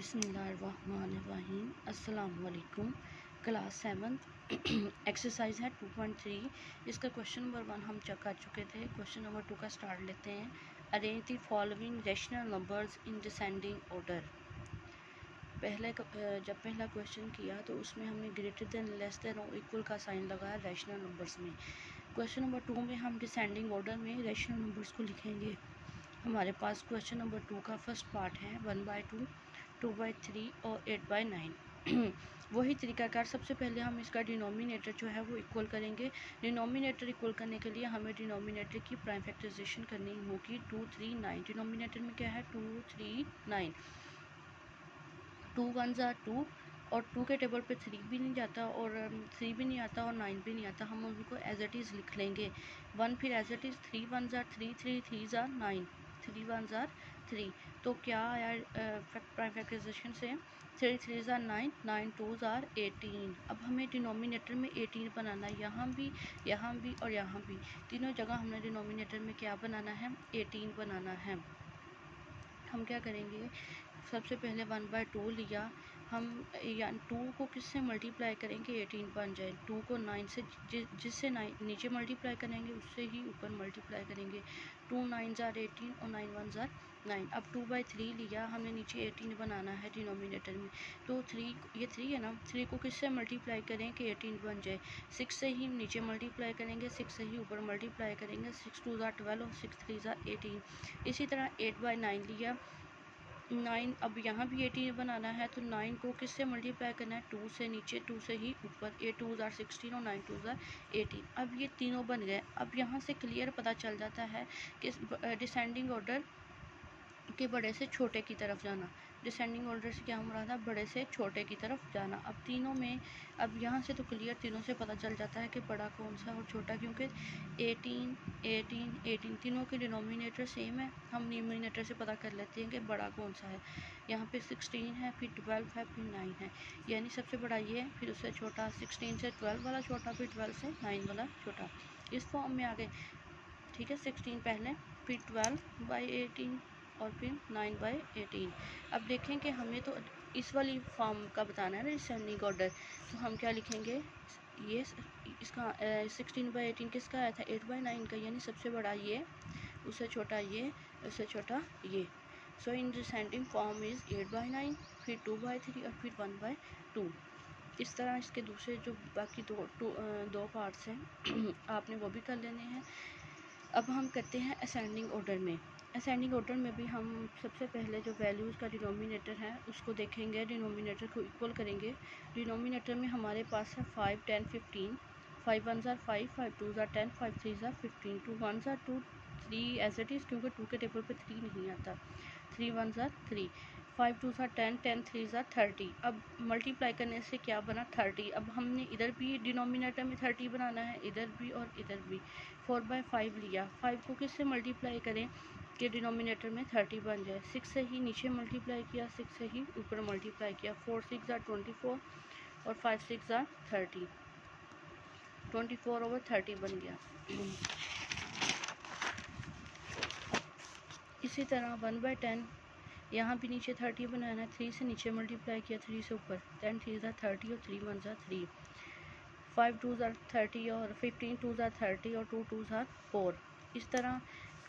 बिस्मिल्लाहिर्रहमानिर्रहीम। अस्सलाम वालेकुम। क्लास 7 एक्सरसाइज है 2.3। इसका क्वेश्चन नंबर 1 हम चेक कर चुके थे। क्वेश्चन नंबर 2 का स्टार्ट लेते हैं। Arrange the following rational numbers in descending order. जब पहला क्वेश्चन किया तो उसमें हमने ग्रेटर देन, लेस देन और इक्वल का साइन लगाया रैशनल नंबर्स में। क्वेश्चन नंबर 2 में हम डिसेंडिंग ऑर्डर में रैशनल नंबर्स को लिखेंगे। हमारे पास क्वेश्चन नंबर 2 का फर्स्ट पार्ट है 1/2, 2/3 और 8/9। वही तरीकाकार, सबसे पहले हम इसका डिनोमिनेटर जो है वो इक्वल करेंगे। डिनोमिनेटर इक्वल करने के लिए हमें डिनोमिनेटर की प्राइम फैक्टराइजेशन करनी होगी। 2 3 9 डिनोमिनेटर में क्या है 2 3 9। 2 1 2 और 2 के टेबल पे 3 भी नहीं जाता और 3 भी नहीं आता और 9 भी नहीं आता। हम उनको एज इट इज़ लिख लेंगे। 1 फिर एज इट इज़ 3 1 3 3 3 9 3 1 3। तो क्या आया प्राइम फैक्टराइजेशन से 3 3 9 9 2 18। अब हमें डिनोमिनेटर में 18 बनाना है। यहाँ भी और यहाँ भी, तीनों जगह हमने डिनोमिनेटर में क्या बनाना है 18 बनाना है। हम क्या करेंगे, सबसे पहले 1/2 लिया हम, या 2 को किससे मल्टीप्लाई करेंगे 18 बन जाए। 2 को 9 से, जिससे 9 नीचे मल्टीप्लाई करेंगे उससे ही ऊपर मल्टीप्लाई करेंगे। 2 9 18 और 9 1 9। अब 2/3 लिया हमने, नीचे 18 बनाना है डिनोमिनेटर में। तो 3, ये 3 है ना, 3 को किससे मल्टीप्लाई करें कि 18 बन जाए। 6 से ही नीचे मल्टीप्लाई करेंगे, 6 से ही ऊपर मल्टीप्लाई करेंगे। 6 2 12 और 6 3 18। इसी तरह 8/9 लिया 9। अब यहाँ भी 18 बनाना है तो 9 को किससे मल्टीप्लाई करना है 2 से नीचे, 2 से ही ऊपर। 8 2 16 और 9 2 18। अब ये तीनों बन गए। अब यहाँ से क्लियर पता चल जाता है कि डिसेंडिंग ऑर्डर के बड़े से छोटे की तरफ जाना। डिसेंडिंग ऑर्डर से क्या मुराद है, बड़े से छोटे की तरफ जाना। अब तीनों में, अब यहाँ से तो क्लियर तीनों से पता चल जाता है कि बड़ा कौन सा और छोटा, क्योंकि 18 18 18 तीनों के डिनोमिनेटर सेम है। हम न्यूमिनेटर से पता कर लेते हैं कि बड़ा कौन सा है। यहाँ पे 16 है, फिर 12 है, फिर 9 है, यानी सबसे बड़ा ये है, फिर उससे छोटा 16 से 12 वाला छोटा, फिर 12 से 9 वाला छोटा। इस फॉर्म में आ गए, ठीक है। 16 पहले, फिर 12/18 और फिर 9/18। अब देखें कि हमें तो इस वाली फॉर्म का बताना है ना डिसेंडिंग ऑर्डर। तो हम क्या लिखेंगे, ये इसका 16/18 किसका आया था 8/9 का, यानी सबसे बड़ा ये, उससे छोटा ये, उससे छोटा ये। सो इन डिसेंडिंग फॉर्म इज़ 8/9, फिर 2/3 और फिर 1/2। इस तरह इसके दूसरे जो बाकी दो पार्ट्स हैं आपने वो भी कर लेने हैं। अब हम करते हैं असेंडिंग ऑर्डर में। असेंडिंग ऑर्डर में भी हम सबसे पहले जो वैल्यूज़ का डिनोमिनेटर है उसको देखेंगे, डिनोमिनेटर को इक्वल करेंगे। डिनोमिनेटर में हमारे पास है 5 10 15। 5 1 5, 5 2 10, 5 3 15, 2 1 2 3 एज इट इज़, क्योंकि 2 के टेबल पे 3 नहीं आता। 3 1 3, 5 2 10, 10 3 30। अब मल्टीप्लाई करने से क्या बना 30। अब हमने इधर भी डिनोमिनेटर में 30 बनाना है, इधर भी और इधर भी। 4/5 लिया, 5 को किससे मल्टीप्लाई करें कि डिनोमिनेटर में 30 बन जाए। 6 से ही नीचे मल्टीप्लाई किया, 6 से ही ऊपर मल्टीप्लाई किया। 4 6 24 और 5 6 30। 24/30 बन गया। इसी तरह 1/10, यहाँ भी नीचे 30 बनाना है। 3 से नीचे मल्टीप्लाई किया, 3 से ऊपर। 10 3 30 और 3 1 3। 5 2 30 और 15 2 30 और 2 2 4। इस तरह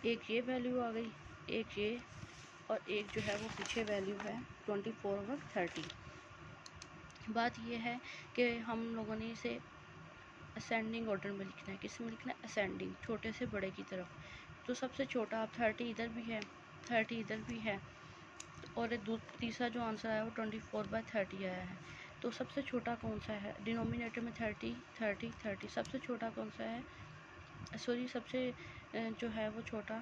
एक ये वैल्यू आ गई, एक ये, और एक जो है वो पीछे वैल्यू है 24/30। बात यह है कि हम लोगों ने इसे असेंडिंग ऑर्डर में लिखना है। किस में लिखना है, असेंडिंग, छोटे से बड़े की तरफ। तो सबसे छोटा, अब 30 इधर भी है, 30 इधर भी है, और तीसरा जो आंसर आया वो 24/30 आया है। तो सबसे छोटा कौन सा है, डिनोमिनेटर में 30 30 30, सबसे छोटा कौन सा है, सॉरी सबसे जो है वो छोटा,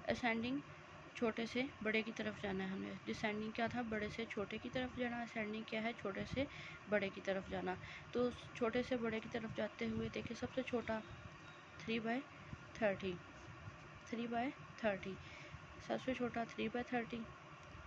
असेंडिंग छोटे से बड़े की तरफ जाना है हमें। डिसेंडिंग क्या था, बड़े से छोटे की तरफ जाना। असेंडिंग क्या है, छोटे से बड़े की तरफ जाना। तो छोटे से बड़े की तरफ जाते हुए देखिए, सबसे छोटा 3/30, 3/30, सबसे छोटा 3/30,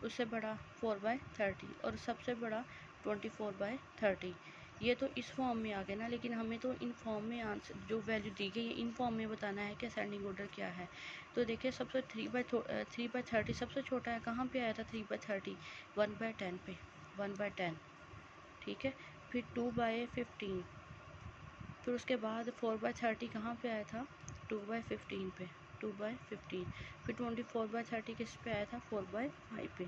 उससे बड़ा 4/30 और सबसे बड़ा 24/30। ये तो इस फॉर्म में आ गया ना, लेकिन हमें तो इन फॉर्म में आंसर जो वैल्यू दी गई है इन फॉर्म में बताना है कि असेंडिंग ऑर्डर क्या है। तो देखिए सबसे 3/30 सबसे छोटा है, कहाँ पे आया था 3/30? 1/10 पे, 1/10, ठीक है। फिर 2/15, फिर उसके बाद 4/30 कहाँ पे आया था? 2/15 पे, 2/15। फिर 24/30 किस पे आया था? 4/5 पे।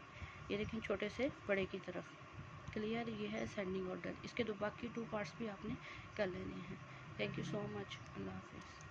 ये देखें छोटे से बड़े की तरफ। क्लियर, ये है असेंडिंग ऑर्डर। इसके बाकी 2 पार्ट्स भी आपने कर लेने हैं। Thank you so much. अल्लाह हाफिज़।